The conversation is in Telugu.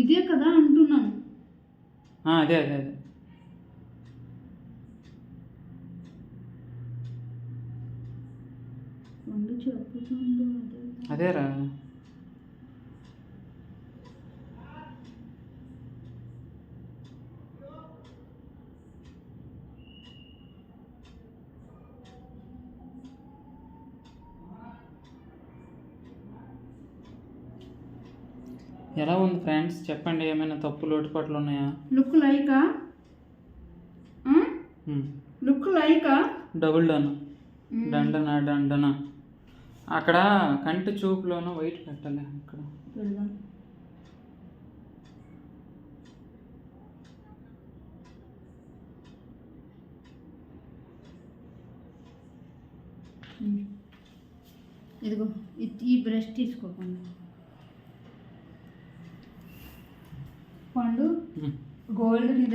ఇదే కదా అంటున్నాను. అదే అదే అదే పండు చెప్పుతుండు అదేరా. ఎలా ఉంది ఫ్రెండ్స్ చెప్పండి, ఏమైనా తప్పు లోటుపాట్లు ఉన్నాయా? Look like a look like a double డన్, దండన దండన. అక్కడ కంటి చూపులోనూ వైట్ పెట్టాలి. అక్కడ పెడదాం. ఇదిగో ఈ బ్రష్ తీసుకోకుండా పండు గోల్డ్ నీ